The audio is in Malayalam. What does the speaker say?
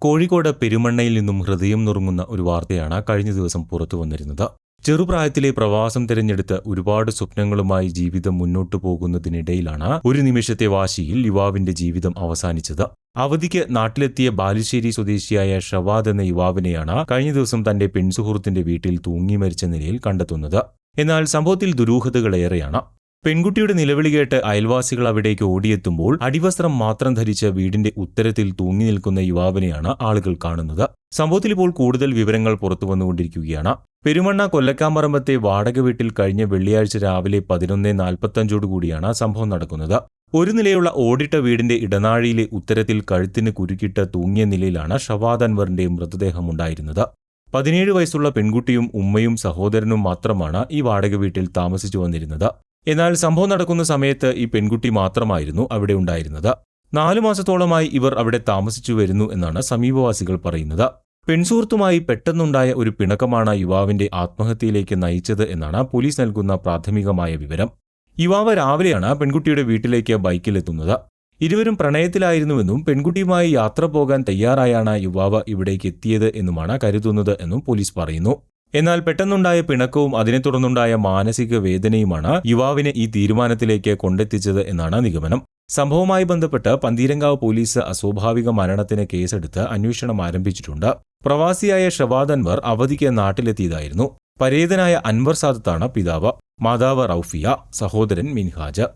കോഴിക്കോട് പെരുമണ്ണയിൽ നിന്നും ഹൃദയം നുറുങ്ങുന്ന ഒരു വാർത്തയാണ് കഴിഞ്ഞ ദിവസം പുറത്തു വന്നിരുന്നത്. ചെറുപ്രായത്തിലെ പ്രവാസം തിരഞ്ഞെടുത്ത് ഒരുപാട് സ്വപ്നങ്ങളുമായി ജീവിതം മുന്നോട്ടു പോകുന്നതിനിടയിലാണ് ഒരു നിമിഷത്തെ വാശിയിൽ യുവാവിന്റെ ജീവിതം അവസാനിച്ചത്. അവധിക്ക് നാട്ടിലെത്തിയ ബാലുശ്ശേരി സ്വദേശിയായ ഷവാദ് എന്ന യുവാവിനെയാണ് കഴിഞ്ഞ ദിവസം തന്റെ പെൺസുഹൃത്തിന്റെ വീട്ടിൽ തൂങ്ങി മരിച്ച നിലയിൽ കണ്ടെത്തുന്നത്. എന്നാൽ സംഭവത്തിൽ ദുരൂഹതകളേറെയാണ്. പെൺകുട്ടിയുടെ നിലവിളി കേട്ട് അയൽവാസികൾ അവിടേക്ക് ഓടിയെത്തുമ്പോൾ അടിവസ്ത്രം മാത്രം ധരിച്ച് വീടിന്റെ ഉത്തരത്തിൽ തൂങ്ങി നിൽക്കുന്ന യുവാവിനെയാണ് ആളുകൾ കാണുന്നത്. സംഭവത്തിൽ ഇപ്പോൾ കൂടുതൽ വിവരങ്ങൾ പുറത്തു വന്നുകൊണ്ടിരിക്കുകയാണ്. പെരുമണ്ണ കൊല്ലക്കാമ്പറമ്പത്തെ വാടക വീട്ടിൽ കഴിഞ്ഞ വെള്ളിയാഴ്ച രാവിലെ 11:45 സംഭവം നടക്കുന്നത്. ഒരു നിലയുള്ള ഓടിട്ട വീടിന്റെ ഇടനാഴിയിലെ ഉത്തരത്തിൽ കഴുത്തിന് കുരുക്കിട്ട് തൂങ്ങിയ നിലയിലാണ് ഷവാദ് അൻവറിന്റെ മൃതദേഹമുണ്ടായിരുന്നത്. 17 വയസ്സുള്ള പെൺകുട്ടിയും ഉമ്മയും സഹോദരനും മാത്രമാണ് ഈ വാടക വീട്ടിൽ താമസിച്ചു വന്നിരുന്നത്. എന്നാൽ സംഭവം നടക്കുന്ന സമയത്ത് ഈ പെൺകുട്ടി മാത്രമായിരുന്നു അവിടെ ഉണ്ടായിരുന്നത്. 4 മാസത്തോളമായി ഇവർ അവിടെ താമസിച്ചു വരുന്നു എന്നാണ് സമീപവാസികൾ പറയുന്നത്. പെൺസുഹൃത്തുമായി പെട്ടെന്നുണ്ടായ ഒരു പിണക്കമാണ് യുവാവിന്റെ ആത്മഹത്യയിലേക്ക് നയിച്ചത് എന്നാണ് പോലീസ് നൽകുന്ന പ്രാഥമികമായ വിവരം. യുവാവ് രാവിലെയാണ് പെൺകുട്ടിയുടെ വീട്ടിലേക്ക് ബൈക്കിലെത്തുന്നത്. ഇരുവരും പ്രണയത്തിലായിരുന്നുവെന്നും പെൺകുട്ടിയുമായി യാത്ര പോകാൻ തയ്യാറായാണ് യുവാവ് ഇവിടേക്ക് എത്തിയത് എന്നുമാണ് കരുതുന്നത് എന്നും പോലീസ് പറയുന്നു. എന്നാൽ പെട്ടെന്നുണ്ടായ പിണക്കവും അതിനെ തുടർന്നുണ്ടായ മാനസിക വേദനയുമാണ് യുവാവിനെ ഈ തീരുമാനത്തിലേക്ക് കൊണ്ടെത്തിച്ചത് എന്നാണ് നിഗമനം. സംഭവവുമായി ബന്ധപ്പെട്ട് പന്തീരങ്കാവ് പോലീസ് അസ്വാഭാവിക മരണത്തിന് കേസെടുത്ത് അന്വേഷണം ആരംഭിച്ചിട്ടുണ്ട്. പ്രവാസിയായ ഷവാദ് അൻവർ അവധിക്ക് നാട്ടിലെത്തിയതായിരുന്നു. പരേതനായ അൻവർ സാദത്താണ് പിതാവ്. മാതാവ് റൌഫിയ, സഹോദരൻ മിൻഹാജ്.